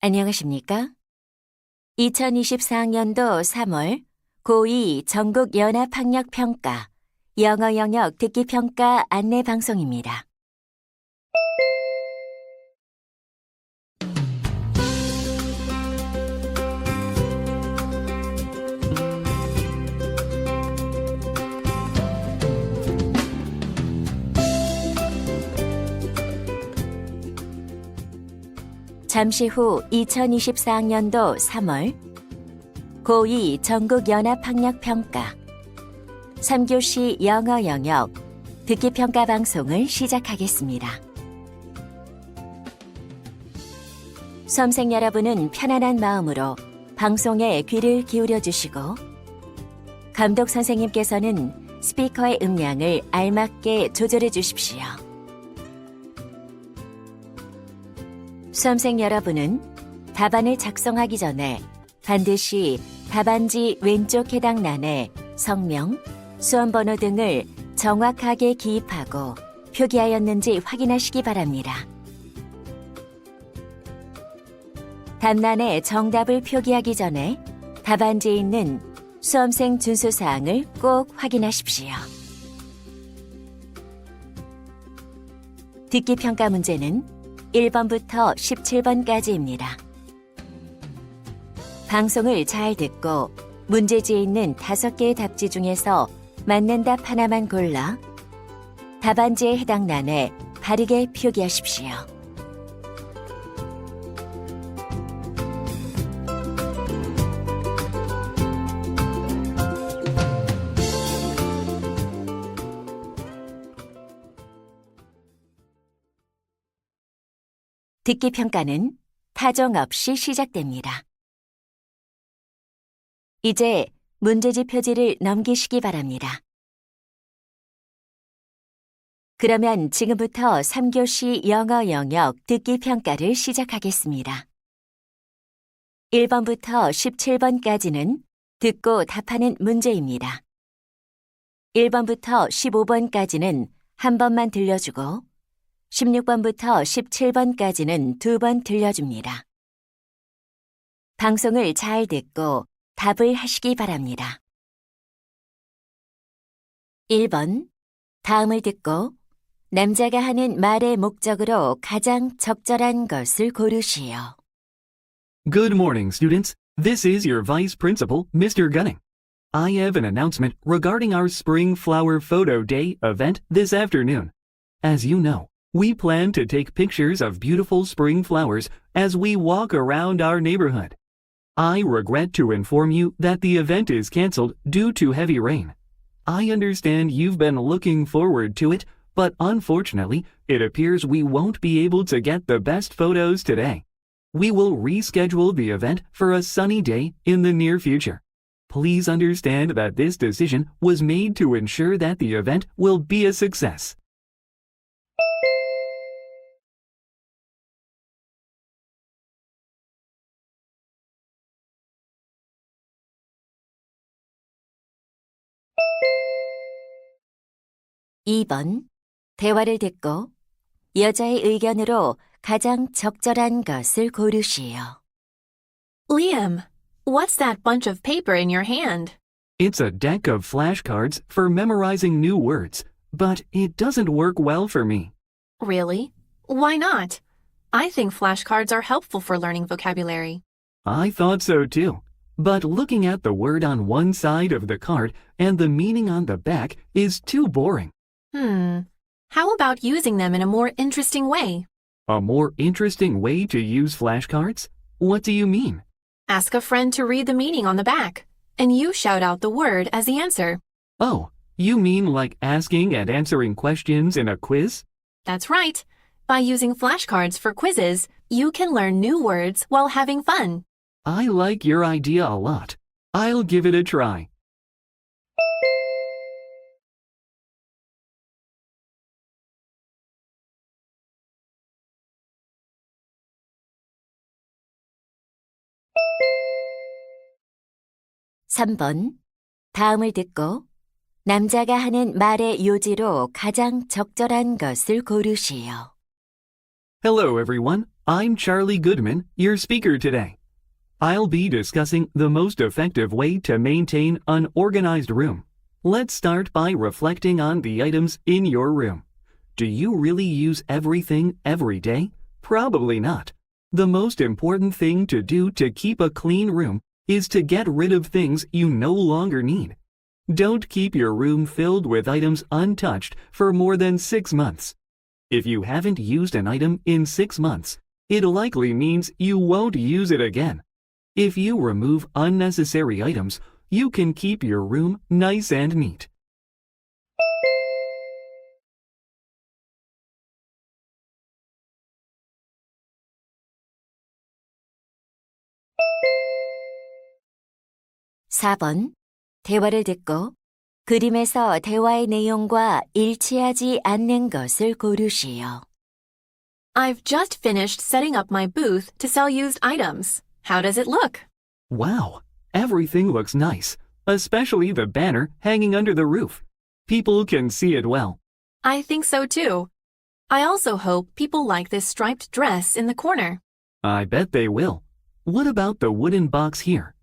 안녕하십니까? 2024학년도 3월 고2 전국 연합학력평가 영어 영역 듣기평가 안내 방송입니다. 잠시 후 2024학년도 3월 고2 전국연합학력평가 3교시 영어 영역 듣기평가 방송을 시작하겠습니다. 수험생 여러분은 편안한 마음으로 방송에 귀를 기울여 주시고 감독 선생님께서는 스피커의 음량을 알맞게 조절해 주십시오. 수험생 여러분은 답안을 작성하기 전에 반드시 답안지 왼쪽 해당欄에 성명, 수험번호 등을 정확하게 기입하고 표기하였는지 확인하시기 바랍니다. 답란에 정답을 표기하기 전에 답안지에 있는 수험생 준수사항을 꼭 확인하십시오. 듣기평가 문제는 1번부터 17번까지입니다. 방송을 잘 듣고 문제지에 있는 5개의 답지 중에서 맞는 답 하나만 골라 답안지에 해당 란에 바르게 표기하십시오. 듣기평가는 타정 없이 시작됩니다. 이제 문제지 표지를 넘기시기 바랍니다. 그러면 지금부터 3교시 영어 영역 듣기평가를 시작하겠습니다. 1번부터 17번까지는 듣고 답하는 문제입니다. 1번부터 15번까지는 한 번만 들려주고 16번부터 17번까지는 2번 들려줍니다. 방송을 잘 듣고 답을 하시기 바랍니다. 1번, 다음을 듣고 남자가 하는 말의 목적으로 가장 적절한 것을 고르시오. Good morning, students. This is your Vice Principal, Mr. Gunning. I have an announcement regarding our Spring Flower Photo Day event this afternoon. As you know, we plan to take pictures of beautiful spring flowers as we walk around our neighborhood. I regret to inform you that the event is canceled due to heavy rain. I understand you've been looking forward to it, but unfortunately, it appears we won't be able to get the best photos today. We will reschedule the event for a sunny day in the near future. Please understand that this decision was made to ensure that the event will be a success. (2번) 대화를 듣고 여자의 의견으로 가장 적절한 것을 고르시오. Liam, what's that bunch of paper in your hand? It's a deck of flashcards for memorizing new words, but it doesn't work well for me. Really? Why not? I think flashcards are helpful for learning vocabulary. I thought so too. But looking at the word on one side of the card and the meaning on the back is too boring. How about using them in a more interesting way? A more interesting way to use flashcards? What do you mean? Ask a friend to read the meaning on the back, and you shout out the word as the answer. Oh, you mean like asking and answering questions in a quiz? That's right. By using flashcards for quizzes, you can learn new words while having fun. I like your idea a lot. I'll give it a try. (3번) 다음을 듣고 남자가 하는 말의 요지로 가장 적절한 것을 고르시오. Hello everyone. I'm Charlie Goodman, your speaker today. I'll be discussing the most effective way to maintain an organized room. Let's start by reflecting on the items in your room. Do you really use everything every day? Probably not. The most important thing to do to keep a clean room is to get rid of things you no longer need. Don't keep your room filled with items untouched for more than 6 months. If you haven't used an item in 6 months, it likely means you won't use it again. If you remove unnecessary items, you can keep your room nice and neat. (4번) 대화를 듣고 그림에서 대화의 내용과 일치하지 않는 것을 고르시오. I've just finished setting up my booth to sell used items. How does it look? Wow, everything looks nice, especially the banner hanging under the roof. People can see it well. I think so too. I also hope people like this striped dress in the corner. I bet they will. What about the wooden box here?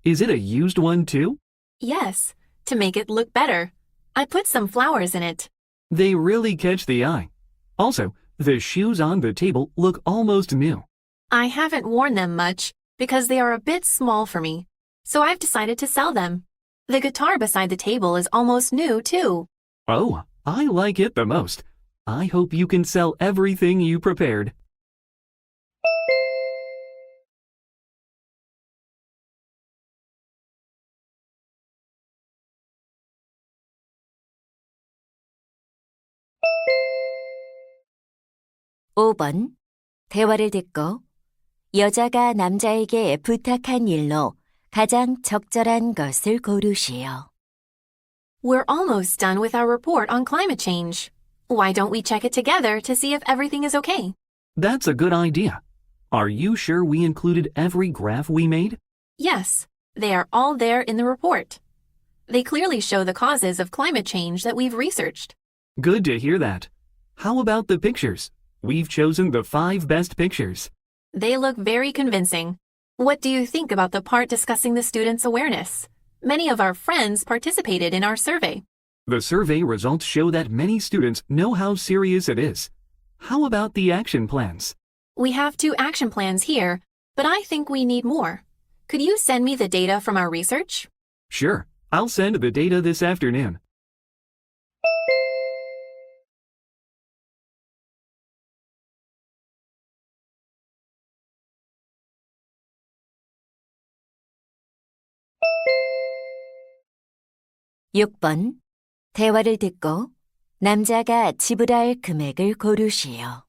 Is it a used one too? Yes, to make it look better. I put some flowers in it. They really catch the eye. Also, the shoes on the table look almost new. I haven't worn them much because they are a bit small for me, so I've decided to sell them. The guitar beside the table is almost new too. Oh, I like it the most. I hope you can sell everything you prepared. (5번) 대화를 듣고 여자가 남자에게 부탁한 일로 가장 적절한 것을 고르시오. We're almost done with our report on climate change. Why don't we check it together to see if everything is okay? That's a good idea. Are you sure we included every graph we made? Yes, they are all there in the report. They clearly show the causes of climate change that we've researched. Good to hear that. How about the pictures? We've chosen the 5 best pictures. They look very convincing. What do you think about the part discussing the students' awareness? Many of our friends participated in our survey. The survey results show that many students know how serious it is. How about the action plans? We have 2 action plans here, but I think we need more. Could you send me the data from our research? Sure, I'll send the data this afternoon. (6번) 대화를 듣고 남자가 지불할 금액을 고르시오.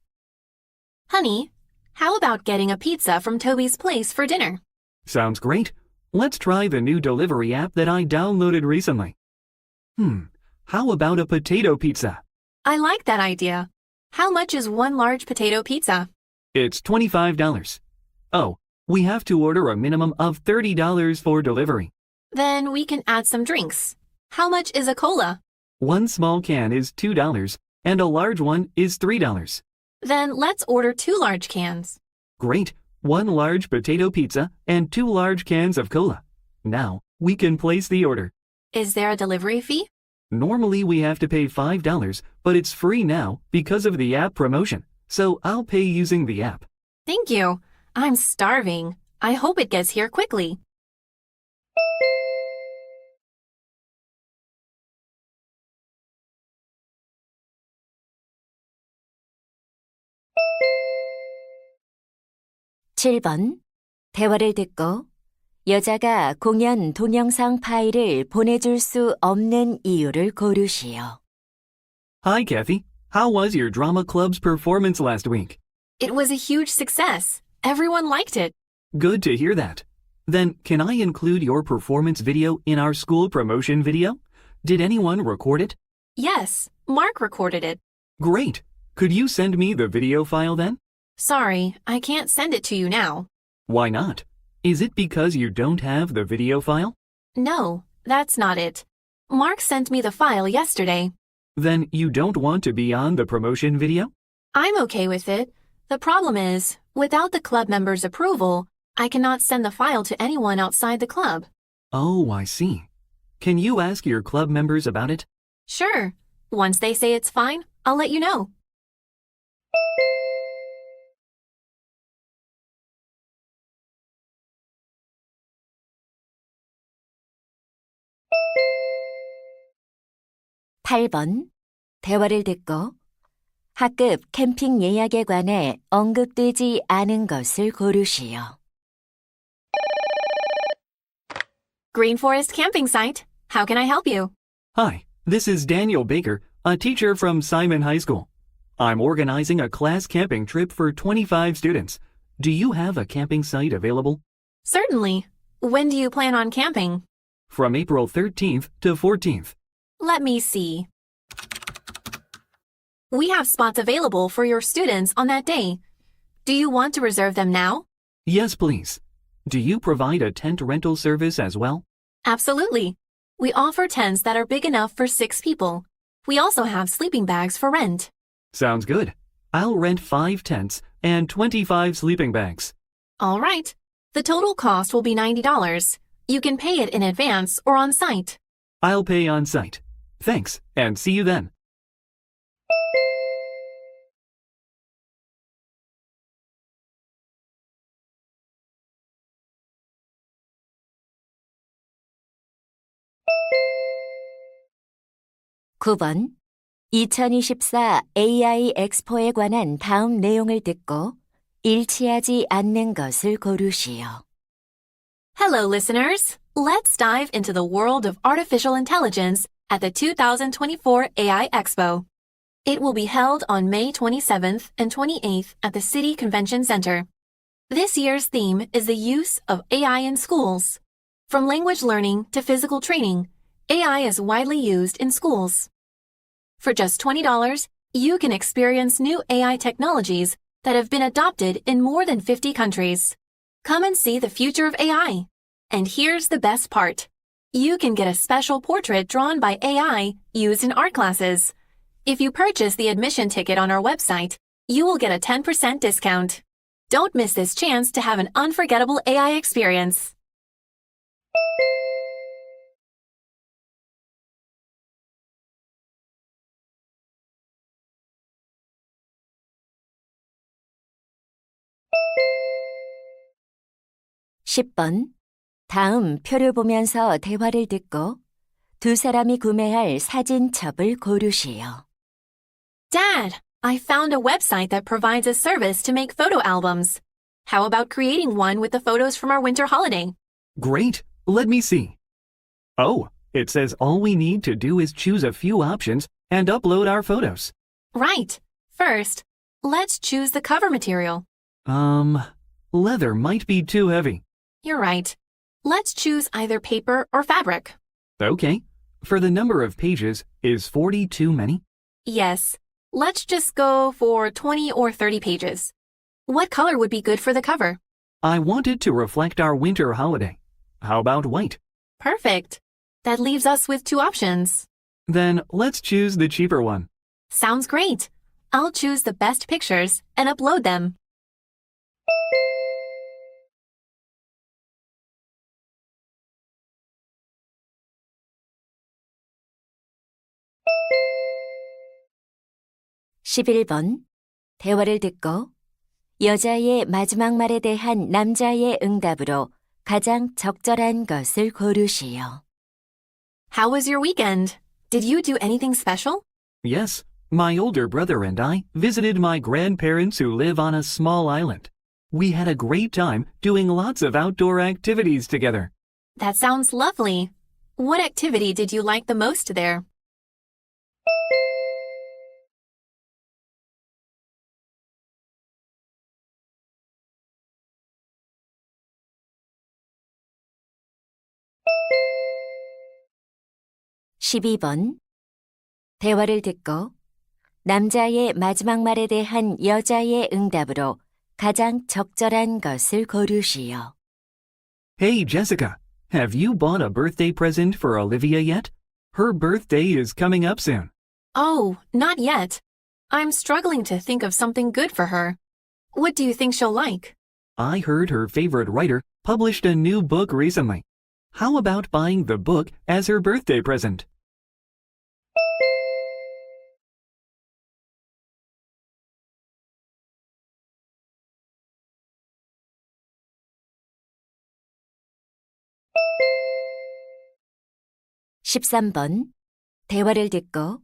Honey, how about getting a pizza from Toby's place for dinner? Sounds great. Let's try the new delivery app that I downloaded recently. How about a potato pizza? I like that idea. How much is 1 large potato pizza? It's $25. Oh, we have to order a minimum of $30 for delivery. Then we can add some drinks. How much is a cola? 1 small can is $2 and a large one is $3. Then let's order 2 large cans. Great. 1 large potato pizza and 2 large cans of cola. Now, we can place the order. Is there a delivery fee? Normally we have to pay $5, but it's free now because of the app promotion. So I'll pay using the app. Thank you. I'm starving. I hope it gets here quickly. (7번) 대화를 듣고 여자가 공연 동영상 파일을 보내줄 수 없는 이유를 고르시오. Hi, Kathy. How was your drama club's performance last week? It was a huge success. Everyone liked it. Good to hear that. Then, can I include your performance video in our school promotion video? Did anyone record it? Yes, Mark recorded it. Great. Could you send me the video file then? Sorry, I can't send it to you now. Why not? Is it because you don't have the video file? No, that's not it. Mark sent me the file yesterday. Then you don't want to be on the promotion video? I'm okay with it, The problem is, without the club members' approval, I cannot send the file to anyone outside the club. Oh, I see. Can you ask your club members about it? Sure. Once they say it's fine, I'll let you know. (8번) 대화를 듣고 학급 캠핑 예약에 관해 언급되지 않은 것을 고르시오. Green Forest Camping Site. How can I help you? Hi, this is Daniel Baker, a teacher from Simon High School. I'm organizing a class camping trip for 25 students. Do you have a camping site available? Certainly. When do you plan on camping? From April 13th to 14th. Let me see. We have spots available for your students on that day. Do you want to reserve them now? Yes, please. Do you provide a tent rental service as well? Absolutely. We offer tents that are big enough for 6 people. We also have sleeping bags for rent. Sounds good. I'll rent 5 tents and 25 sleeping bags. All right. The total cost will be $90. You can pay it in advance or on site. I'll pay on site. Thanks, and see you then. (9번) 2024 AI 엑스포에 관한 다음 내용을 듣고 일치하지 않는 것을 고르시오. Hello, listeners. Let's dive into the world of artificial intelligence at the 2024 AI Expo. It will be held on May 27th and 28th at the City Convention Center. This year's theme is the use of AI in schools. From language learning to physical training, AI is widely used in schools. For just $20, you can experience new AI technologies that have been adopted in more than 50 countries. Come and see the future of AI. And here's the best part. You can get a special portrait drawn by AI used in art classes. If you purchase the admission ticket on our website, you will get a 10% discount. Don't miss this chance to have an unforgettable AI experience. (10번) 다음 표를 보면서 대화를 듣고 두 사람이 구매할 사진첩을 고르시오. Dad, I found a website that provides a service to make photo albums. How about creating one with the photos from our winter holiday? Great. Let me see. Oh, it says all we need to do is choose a few options and upload our photos. Right. First, let's choose the cover material. Leather might be too heavy. You're right. Let's choose either paper or fabric. Okay. For the number of pages, is 40 too many? Yes. Let's just go for 20 or 30 pages. What color would be good for the cover? I want it to reflect our winter holiday. How about white? Perfect. That leaves us with 2 options. Then let's choose the cheaper one. Sounds great. I'll choose the best pictures and upload them. (11번) 대화를 듣고 여자의 마지막 말에 대한 남자의 응답으로 가장 적절한 것을 고르시오. How was your weekend? Did you do anything special? Yes, my older brother and I visited my grandparents who live on a small island. We had a great time doing lots of outdoor activities together. That sounds lovely. What activity did you like the most there? (12번) 대화를 듣고 남자의 마지막 말에 대한 여자의 응답으로 가장 적절한 것을 고르시오. Hey, Jessica, have you bought a birthday present for Olivia yet? Her birthday is coming up soon. Oh, not yet. I'm struggling to think of something good for her. What do you think she'll like? I heard her favorite writer published a new book recently. How about buying the book as her birthday present? (13번) 대화를 듣고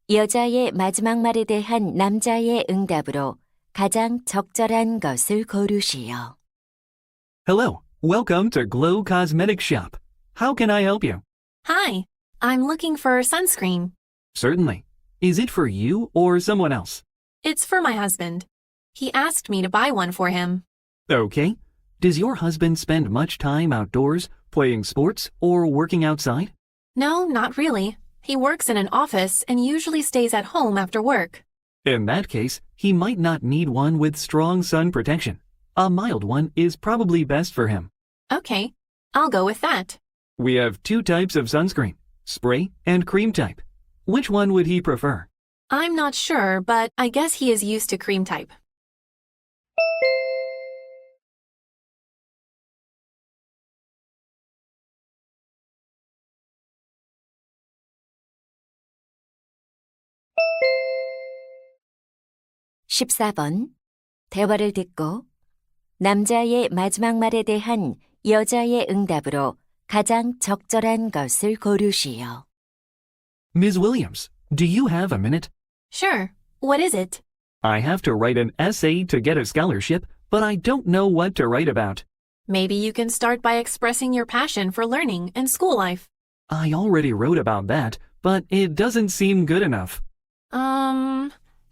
여자의 마지막 말에 대한 남자의 응답으로 가장 적절한 것을 고르시오. Hello, welcome to Glow Cosmetic Shop. How can I help you? Hi, I'm looking for sunscreen. Certainly. Is it for you or someone else? It's for my husband. He asked me to buy one for him. Okay. Does your husband spend much time outdoors, playing sports, or working outside? No, not really. He works in an office and usually stays at home after work. In that case, he might not need one with strong sun protection. A mild one is probably best for him. Okay, I'll go with that. We have two types of sunscreen, spray and cream type. Which one would he prefer? I'm not sure, but I guess he is used to cream type. (14번) 대화를 듣고 남자의 마지막 말에 대한 여자의 응답으로 가장 적절한 것을 고르시오. Ms. Williams, do you have a minute? Sure, what is it? I have to write an essay to get a scholarship, but I don't know what to write about. Maybe you can start by expressing your passion for learning and school life. I already wrote about that, but it doesn't seem good enough.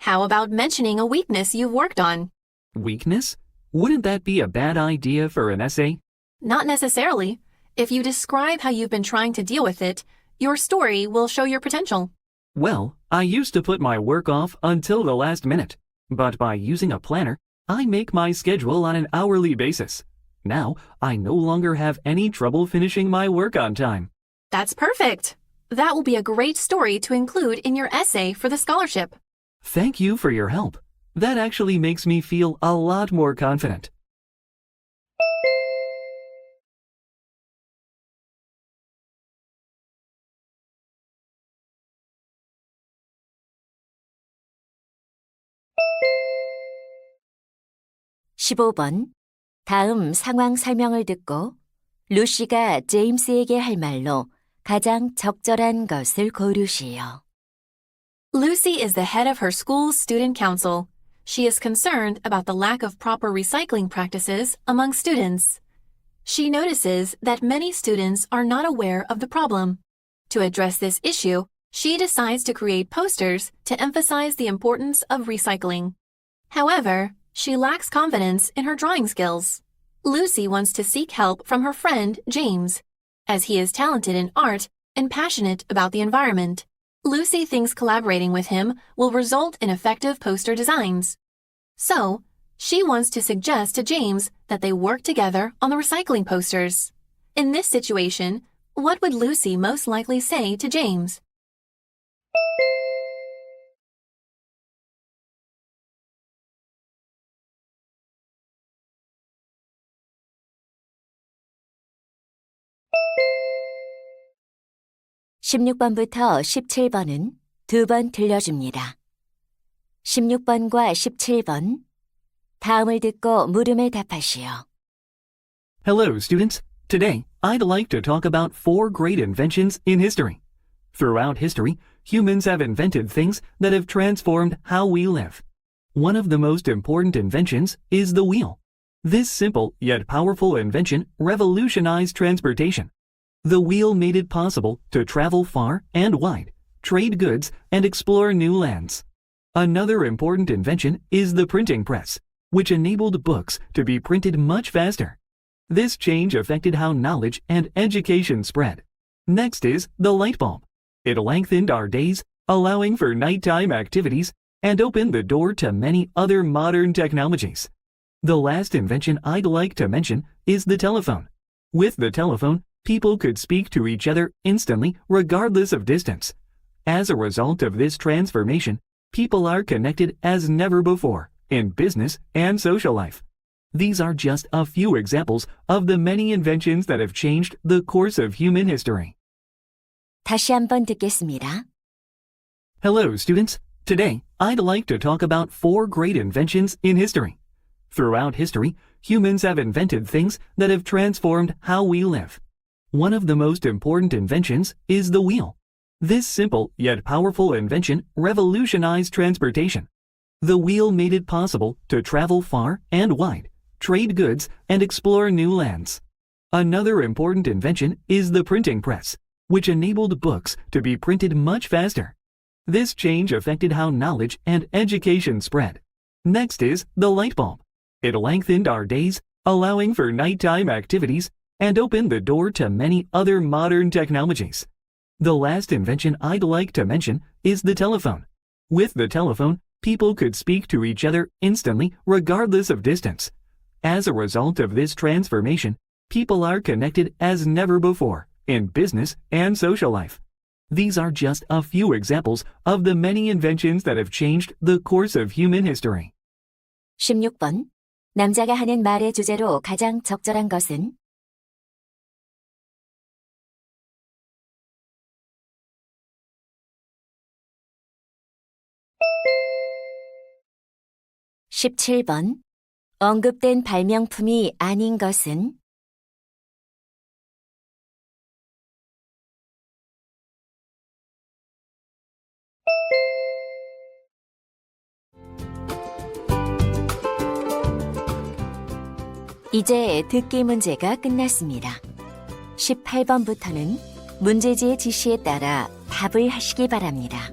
How about mentioning a weakness you've worked on? Weakness? Wouldn't that be a bad idea for an essay? Not necessarily. If you describe how you've been trying to deal with it, your story will show your potential. Well, I used to put my work off until the last minute, but by using a planner, I make my schedule on an hourly basis. Now, I no longer have any trouble finishing my work on time. That's perfect. That will be a great story to include in your essay for the scholarship. Thank you for your help. That actually makes me feel a lot more confident. (15번) 다음 상황 설명을 듣고 루시가 제임스에게 할 말로 가장 적절한 것을 고르시오. Lucy is the head of her school's student council. She is concerned about the lack of proper recycling practices among students. She notices that many students are not aware of the problem. To address this issue, she decides to create posters to emphasize the importance of recycling. However, she lacks confidence in her drawing skills. Lucy wants to seek help from her friend, James, as he is talented in art and passionate about the environment. Lucy thinks collaborating with him will result in effective poster designs. So, she wants to suggest to James that they work together on the recycling posters. In this situation, what would Lucy most likely say to James? (16번부터 17번은 두 번 들려줍니다. 16번과 17번 다음을 듣고 물음에 답하시오. Hello, students. Today, I'd like to talk about 4 great inventions in history. Throughout history, humans have invented things that have transformed how we live. One of the most important inventions is the wheel. This simple yet powerful invention revolutionized transportation. The wheel made it possible to travel far and wide, trade goods, and explore new lands. Another important invention is the printing press, which enabled books to be printed much faster. This change affected how knowledge and education spread. Next is the light bulb. It lengthened our days, allowing for nighttime activities, and opened the door to many other modern technologies. The last invention I'd like to mention is the telephone. With the telephone, people could speak to each other instantly regardless of distance. As a result of this transformation, people are connected as never before, in business and social life. These are just a few examples of the many inventions that have changed the course of human history. 다시 한번 듣겠습니다. Hello, students. Today, I'd like to talk about 4 great inventions in history. Throughout history, humans have invented things that have transformed how we live. One of the most important inventions is the wheel. This simple yet powerful invention revolutionized transportation. The wheel made it possible to travel far and wide, trade goods, and explore new lands. Another important invention is the printing press, which enabled books to be printed much faster. This change affected how knowledge and education spread. Next is the light bulb. It lengthened our days, allowing for nighttime activities, and opened the door to many other modern technologies. The last invention I'd like to mention is the telephone. With the telephone, people could speak to each other instantly regardless of distance. As a result of this transformation, people are connected as never before in business and social life. These are just a few examples of the many inventions that have changed the course of human history. 16번. 남자가 하는 말의 주제로 가장 적절한 것은? 17번. 언급된 발명품이 아닌 것은? '이제 듣기 문제가 끝났습니다. 18번부터는 문제지의 지시에 따라 답을 하시기 바랍니다.